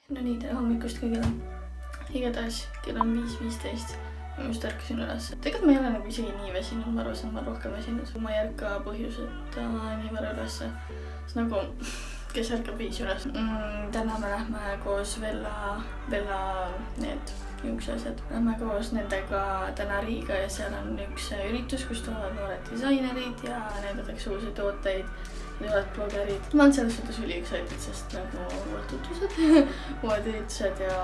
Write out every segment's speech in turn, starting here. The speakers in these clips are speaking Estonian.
No nii, tere hommikust kõigile. Igatahes kell on 5:15 ja ma just ärkasin üles. Tegelikult ma ei ole nagu isegi nii väsinud, ma arvasin, et ma rohkem väsinud. Ma ei ärka põhjuseta nii vara ülesse. Siis nagu, kes ärkab 5 üles. Täna me lähme koos Vella need asjad. Lähme koos nendega täna Riiga ja seal on üks üritus, kus tulevad noored disainerid ja näidatakse uusi tooteid. Tulevad blogerid. Ma olen selles suhtes üli excited, sest nagu uued tutvused, uued üritused ja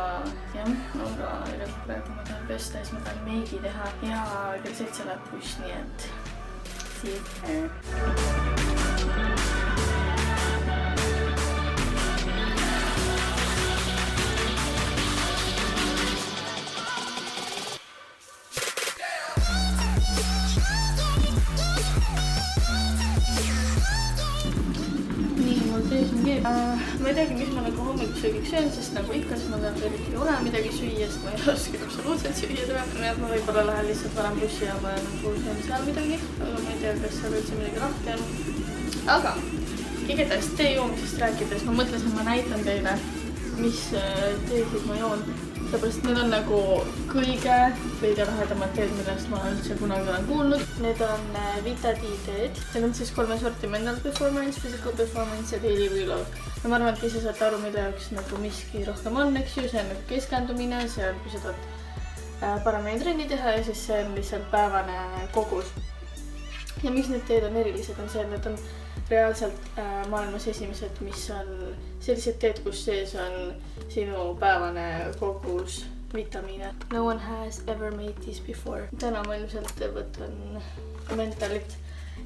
on ka praegu ma tahan pesta ja siis ma tahan meigi teha ja kell 7 läheb buss, nii et see ma ei teagi, mis ma nagu hommikusöögiks söön, sest nagu ikka, siis ma tean, et eriti ei ole midagi süüa, sest ma ei oska absoluutselt süüa teha. Nii et ma võib-olla lähen lihtsalt varem bussi ja ma nagu söön seal midagi, aga ma ei tea, kas seal üldse midagi lahti on. Aga igatahes tee joomisest rääkides, ma mõtlesin, ma näitan teile, mis teesid ma joon. Seepärast need on nagu kõige veidi lahedamad teed, millest ma üldse kunagi olen kuulnud. Need on Vita D teed. Need on siis 3 sorti: mental performance, physical performance ja daily reload. Ja ma arvan, et ise saate aru, mille jaoks nagu miski rohkem on, eks ju. See on nagu keskendumine, seal kui sa tahad paremini trenni teha ja siis see on lihtsalt päevane kogus. Ja miks need teed on erilised, on see, et need on reaalselt maailmas esimesed, mis on sellised teed, kus sees on sinu päevane kogus vitamiine. No one has ever made this before. Täna ma ilmselt võtan mentalit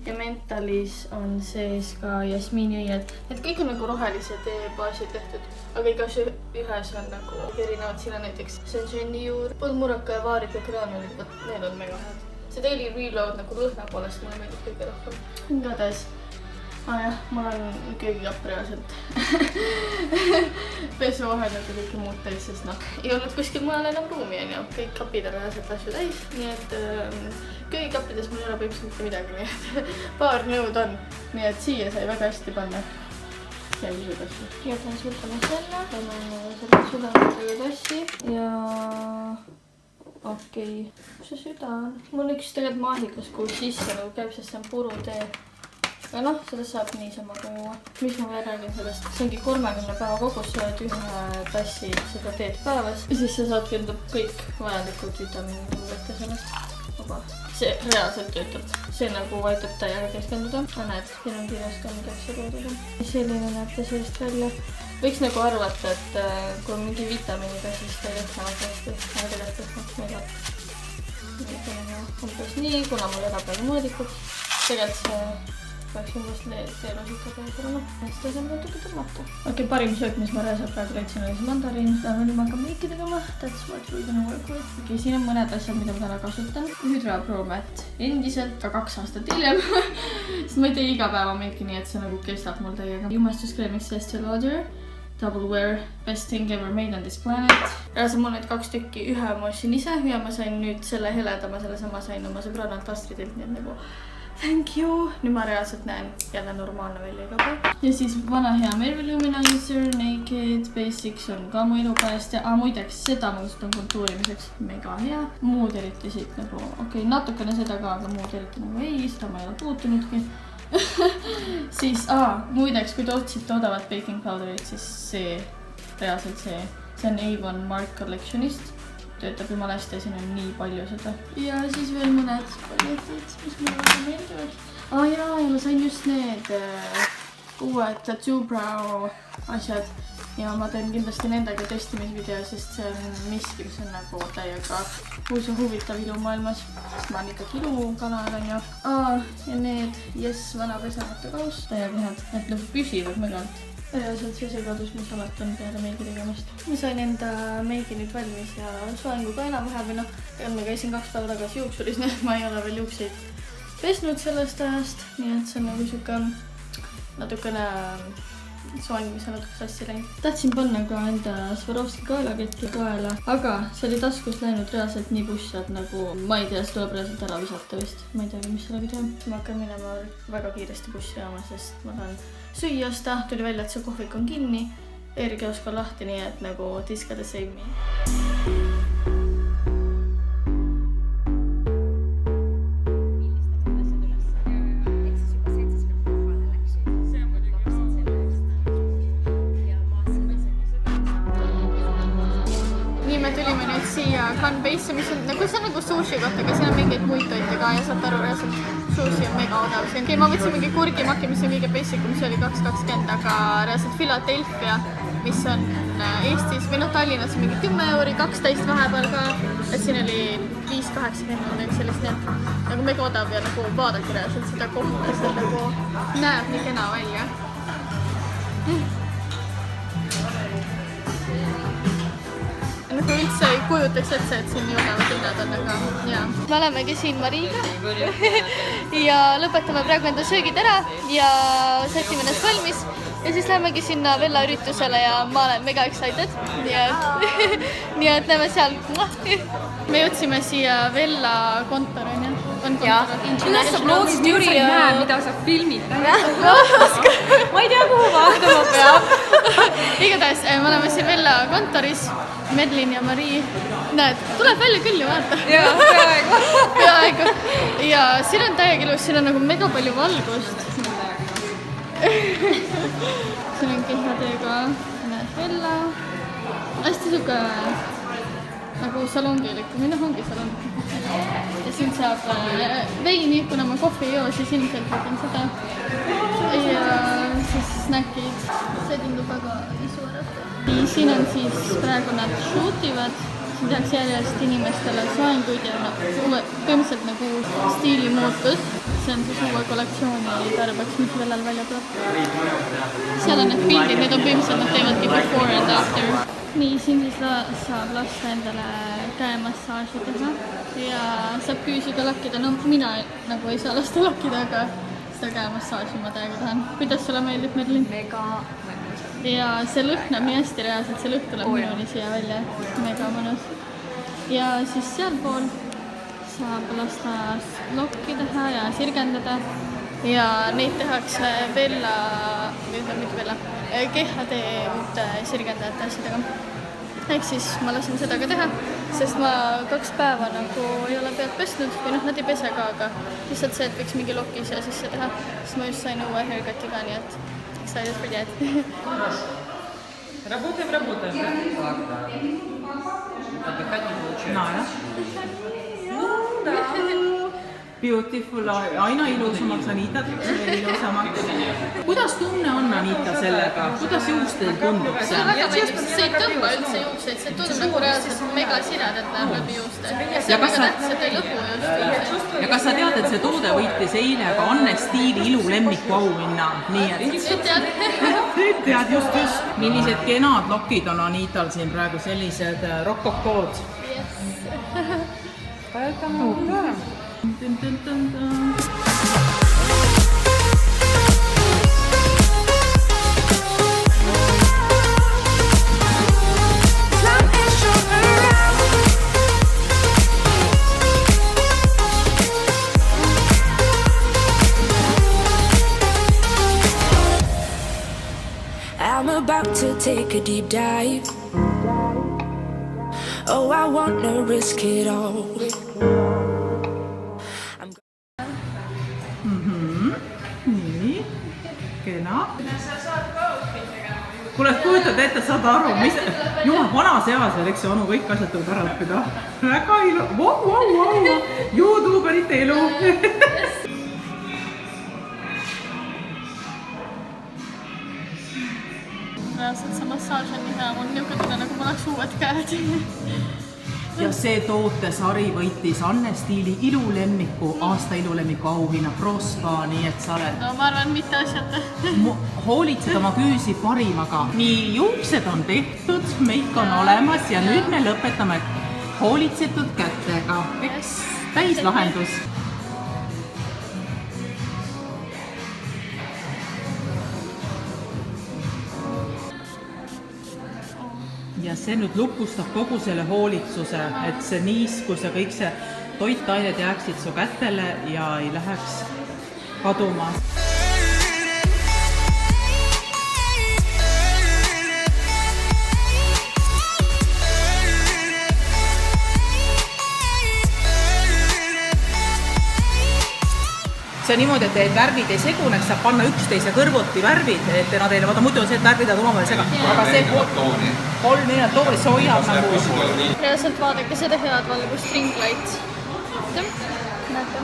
ja mentalis on sees ka jasmiiniõied. Need kõik on nagu rohelise tee baasil tehtud, aga igas ühes on nagu erinevad. Siin on näiteks senženijuur, põldmuraka ja vaaride graanulid, need on mega head. See daily reload nagu lõhna poolest mulle meeldib kõige rohkem. Igatahes jah, mul on köögikapp reaalselt pesuvahendid ja kõike muud täis, sest ei olnud kuskil mujal enam ruumi, on ju. Kõik kapid on reaalselt asju täis, nii et köögikappides mul ei ole põhimõtteliselt mitte midagi, nii et paar nõud on. Nii et siia sai väga hästi panna sellised asju. Igatahes võtame selle, selle südametega tassi ja okei. Kus see süda on? Mul üks tegelikult maasikas kuus sisse nagu käib, sest see on purutee. Aga sellest saab niisama ka juua. Mis ma veel räägin sellest? See ongi 30 päeva kogus, sa oled ühe tassi seda teed päevas. Ja siis sa saadki enda kõik vajalikud vitamiinid võtta sellest. See reaalselt töötab. See nagu aitab täiega keskenduda. Näed, siin on kirjas ka midagi see toodud on. Selline näeb ta sellest välja. Võiks nagu arvata, et kui on mingi vitamiiniga, siis ta ei lõhnavad hästi. Aga tegelikult lõhnab. Umbes nii, kuna mul elab väga mõõdikud. Tegelikult see peaks umbes teelusika peal. Hästi on natuke tõmmata. Okei, parim söök, mis ma reaalselt praegu leidsin, oli see mandariin. Seda veel ma hakkan meiki tegema. That's what we're gonna work with. Okei, siin on mõned asjad, mida ma täna kasutan. Hydra Pro Matte. Endiselt ka 2 aastat hiljem. Sest ma ei tee iga päeva meiki, nii et see nagu kestab mul täiega. Jumestuskreemiks Estee Lauder. Double Wear, best thing ever made on this planet. Reaalselt mul neid 2 tükki, ühe ma ostsin ise ja ma sain nüüd selle heledama, selle sama sain oma sõbrannalt Astridilt, nii et nagu thank you. Nüüd ma reaalselt näen jälle normaalne välja iga päev. Ja siis vana hea Maybelline Luminizer, Naked, Basics on ka mu elupääst ja muideks seda ma kasutan kontuurimiseks, mega hea. Muud eriti siit nagu, okei, natukene seda ka, aga muud eriti nagu ei, seda ma ei ole puutunudki. Siis, muideks, kui te otsite odavat baking powderit, siis see, reaalselt see on Avon Mark Collectionist. Töötab jumala hästi ja siin on nii palju seda. Ja siis veel mõned paljetid, mis mulle väga meeldivad. Ja ma sain just need uued Tattoo Brow asjad. Ja ma teen kindlasti nendega testimisvideo, sest see on miski, mis on nagu täiega uus ja huvitav ilumaailmas. Sest ma olen ikkagi ilukanal, on ju. Ja need, vana pesemata kaus. Täiega head, et lõpp püsivad megalt. Reaalselt see segadus, mis alati on peale meigi tegemist. Ma sain enda meigi nüüd valmis ja soengu ka enam vahepeal. Ma käisin 2 päeva tagasi juuksuris, nii et ma ei ole veel juukseid pesnud sellest ajast. Nii et see on nagu siuke natukene soeng, mis on natuke sassi läinud. Tahtsin panna ka enda Swarovski kaelaketti kaela, aga see oli taskust läinud reaalselt nii buss, et nagu ma ei tea, see tuleb reaalselt ära visata vist. Ma ei teagi, mis sellega teha. Ma hakkan minema väga kiiresti bussi jaama, sest ma tahan süüa osta. Tuli välja, et see kohvik on kinni e-kiosk on lahti, nii et nagu diskade save me. Nii me tulime nüüd siia Gunbase, mis on nagu, see on nagu sushi koht, aga siin on mingeid muid toite ka ja saate aru, reaalselt sushi on mega odav siin. Ma võtsin mingi kurgimaki, mis on kõige basic, mis oli 2.20, aga reaalselt Philadelphia, mis on Eestis või Tallinnas mingi 10 euri, 12 vahepeal ka, et siin oli 5.80 või sellist, nii et nagu mega odav ja nagu vaadake reaalselt seda kohta, see nagu näeb nii kena välja. Nagu üldse ei kujutaks ette, et siin nii odavad hinnad on, aga jaa. Me olemegi siin Mariga ja lõpetame praegu enda söögid ära ja sätime ennast valmis ja siis lähemegi sinna Vella üritusele ja ma olen mega excited. Nii et näeme seal. Me jõudsime siia Vella kontor, on ju? Kuidas sa loodsid Jüri ja näe, mida sa filmid? Ma ei tea, kuhu vaatama peab. Igatahes, me oleme siin Vella kontoris. Medlin ja Marii. Näed, tuleb välja küll ju vaata. Jaa, peaaegu. Ja siin on täiega ilus, siin on nagu mega palju valgust. Siin on kihvateega. Näed Vella. Hästi suke nagu salongilik. Mina ongi salongi. Ja siin saab veini, kuna ma kohvi ei joo, siis ilmselt võtan seda. Ja siis snäkid. See tundub väga isu ära. Siin on siis praegu nad shootivad, siin tehakse järjest inimestele soenguid ja põhimõtteliselt nagu stiilimuutus. See on siis uue kollektsiooni tarbeks, mis Vellal välja tuleb. Seal on need pildid, need on põhimõtteliselt, nad teevadki before and after. Nii, siin siis saab lasta endale käemassaaži teha ja saab küüsi ka lakkida. No mina nagu ei saa lasta lakkida, aga seda käemassaaži ma täiega tahan. Kuidas sulle meeldib, Medlin? Mega ja see lõhnab nii hästi reaalselt, see lõhn tuleb minuni siia välja, mega mõnus. Ja siis sealpool saab lasta lokki teha ja sirgendada ja neid tehakse Vella, mitte Vella, kehade uute sirgendajate asjadega. Ehk siis ma lasen seda ka teha, sest ma 2 päeva nagu ei ole pead pesnud või noh, nad ei pese ka, aga lihtsalt see, et võiks mingi lokki siia sisse teha, sest ma just sain uue haircuti ka, nii et excited for that. Работаем, да? Отдыхать не получается. Ну, да. Beautiful, aina ilusamaks Anita, veel ilusamaks. Kuidas tunne on Anita sellega? Kuidas juustel tundub see? Väga meeldib, see ei tõmba üldse juukseid, see tundub nagu reaalselt mega siradelt läheb läbi juuste. Ja see on väga tähtis, et ei lõhu just. Ja kas sa tead, et see toode võitis eile ka Anne Stiili ilulemmiku auhinna? Nii et... Nüüd tead just. Millised kenad lokid on Anital siin praegu sellised rokokood? Yes. Поэтому, да. I'm about to take a deep dive. Oh, I wanna risk it all. Nii, kena. Kuule, kujutad ette, saad aru, mis... Jumal, vanas eas veel, eks onu, kõik asjad tuleb ära õppida. Väga ilu... Wow. YouTuberite elu. Reaalselt see massaaž on nii hea, mul niisugune tunne, nagu ma oleks uued käed. Ja see tootesari võitis Anne Stiili ilulemmiku, aasta ilulemmiku auhinna Prospa, nii et sa oled... No ma arvan, mitte asjata. Hoolitsed oma küüsi parimaga. Nii, juuksed on tehtud, meik on olemas ja nüüd me lõpetame hoolitsetud kätega. Eks täislahendus. Ja see nüüd lukustab kogu selle hoolitsuse, et see niiskus ja kõik see toitained jääksid su kätele ja ei läheks kaduma. see on niimoodi, et värvid ei seguneks, saab panna üksteise kõrvuti värvid, et nad ei, vaata muidu on see, et värvid on omavahel sega. Aga see 3 erinevat tooni, see hoiab nagu... Reaalselt vaadake seda head valgust ringlight. Näete?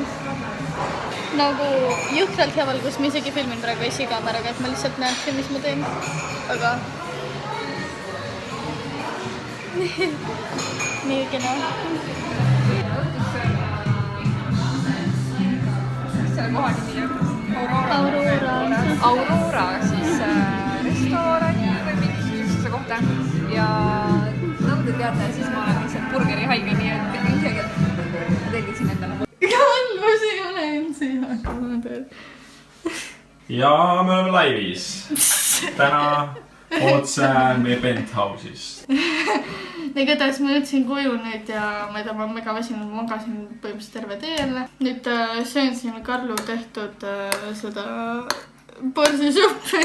Nagu jõhkralt hea valgus, ma isegi filmin praegu esikaameraga, et ma lihtsalt näeksin, mis ma teen. Aga... nii kena. Selle koha nimi on Aurora, siis restorani või mingisuguse kohta. Ja nagu te teate, siis ma olen lihtsalt burgeri haige, nii et ilmselgelt ma tellisin endale. Valgus ei ole üldse. Ja me oleme laivis. Täna otse meie penthouse'ist. Igatahes ma jõudsin koju nüüd ja ma mega väsinud, ma magasin põhimõtteliselt terve tee jälle. Nüüd söön siin Karlu tehtud seda borsisuppi,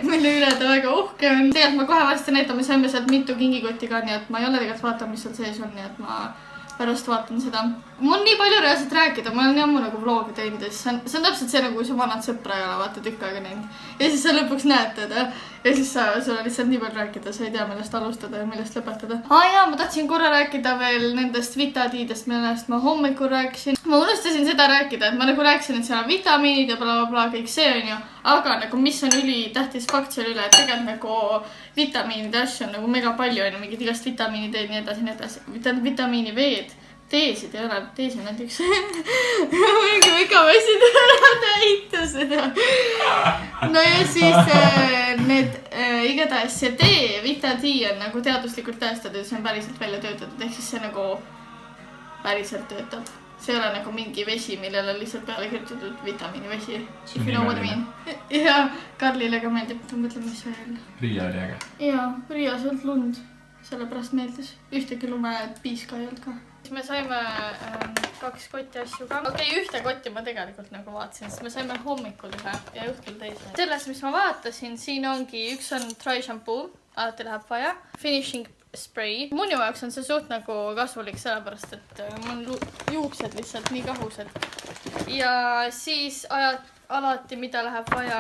mille üle ta väga uhke on. Tegelikult ma kohe varsti näitan, me saime sealt mitu kingikotti ka, nii et ma ei ole tegelikult vaata, mis seal sees on, nii et ma pärast vaatan seda. Mul on nii palju reaalselt rääkida, ma olen ammu nagu vlogi teinud ja see on täpselt see, nagu sa vanad sõpra ei ole vaata tükk aega näinud. Ja siis sa lõpuks näed teda ja siis sul on lihtsalt nii palju rääkida, sa ei tea, millest alustada ja millest lõpetada. Jaa, ma tahtsin korra rääkida veel nendest vitadiidest, millest ma hommikul rääkisin. Ma unustasin seda rääkida, et ma nagu rääkisin, et seal on vitamiinid ja bla, kõik see on ju. Aga nagu mis on ülitähtis fakt selle üle, et tegelikult nagu vitamiinide asju on nagu mega palju on mingid igast vitamiinid nii edasi. Vitamiini veed. Teesid ei ole, teesi on näiteks mega väsid ära täita seda. No ja siis need igatahes see tee, Vita-D on nagu teaduslikult tõestatud, see on päriselt välja töötatud, ehk siis see nagu päriselt töötab. See ei ole nagu mingi vesi, millele on lihtsalt peale kirjutatud vitamiinivesi. If you know what I mean. Ja Karlile ka meeldib, ta mõtleb, mis veel. Riia oli äge. Jaa, Riia sealt lund. Sellepärast meeldis. Ühtegi lume piiska ei olnud ka. Me saime 2 kotti asju ka. Okei, ühte kotti ma tegelikult nagu vaatasin, sest me saime hommikul ühe ja õhtul teise. Selles, mis ma vaatasin, siin ongi, üks on dry shampoo, alati läheb vaja. Finishing spray. Minu jaoks on see suht nagu kasulik sellepärast, et mul on juuksed lihtsalt nii kahused. Ja siis alati, mida läheb vaja,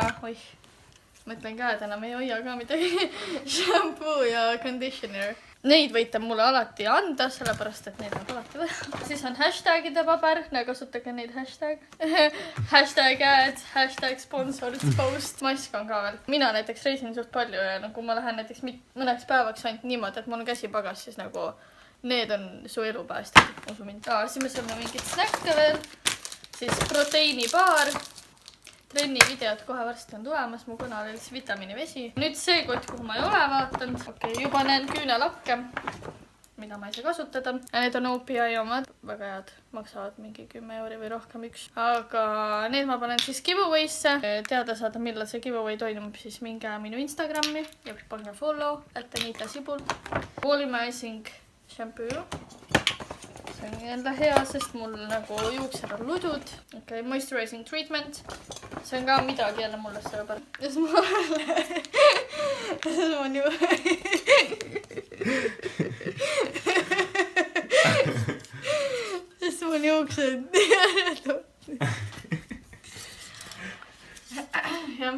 mõtlen käed enam ei hoia ka midagi, shampoo ja conditioner. Neid võite mulle alati anda, sellepärast, et neid on alati vaja. Siis on hashtagide paber, kasutage neid hashtag. Hashtag ads, hashtag sponsored post. Mask on ka veel. Mina näiteks reisin suht palju ja kui ma lähen näiteks mõneks päevaks ainult niimoodi, et mul on käsi pagas, siis nagu need on su elu päästid, usu mind. Siis me saame mingit snäkke veel. Siis proteiinibaar. Trenni videod kohe varsti on tulemas, mu kanal oli vitamiinivesi. Nüüd see kott, kuhu ma ei ole vaatanud. Okei, juba näen küünelakke, mida ma ei saa kasutada. Ja need on OPI omad, väga head, maksavad mingi 10 euri või rohkem üks. Aga need ma panen siis giveaway'sse. Teada saada, millal see giveaway toimub, siis minge minu Instagrami ja pange follow, @AnitaSibul. Volumizing shampoo. See on jälle hea, sest mul nagu juuksed on ludud. Okei, moisturizing treatment. See on ka midagi jälle mulle sõber. Ja siis ma on ju... Sest mul juuksed... Jah.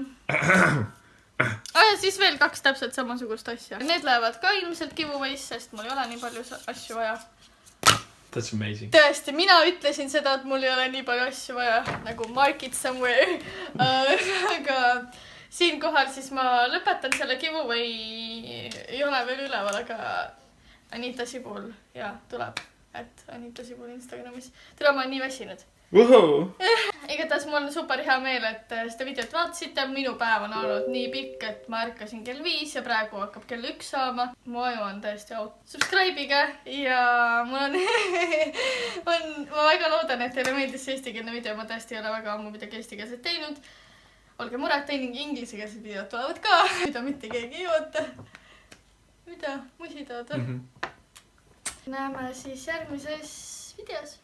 Ja siis veel 2 täpselt samasugust asja. Need lähevad ka ilmselt giveaway's, sest mul ei ole nii palju asju vaja. That's amazing. Tõesti, mina ütlesin seda, et mul ei ole nii palju asju vaja, nagu mark it somewhere. Aga siinkohal siis ma lõpetan selle giveaway. Ei ole veel üleval, aga Anita Sibul ja tuleb, et Anita Sibul Instagramis. Tere, ma olen nii väsinud. Igatahes mul on super hea meel, et seda videot vaatasite. Minu päev on olnud nii pikk, et ma ärkasin kell 5 ja praegu hakkab kell 1 saama. Mu aju on täiesti out. Subscribe'ige ja mul on... ma väga loodan, et teile meeldis see eestikeelne video. Ma tõesti ei ole väga ammu midagi eestikeelset teinud. Olge muret, teinud inglisekeelsed videod tulevad ka. Mida mitte keegi ei oota. Mida? Musidad? Näeme siis järgmises videos.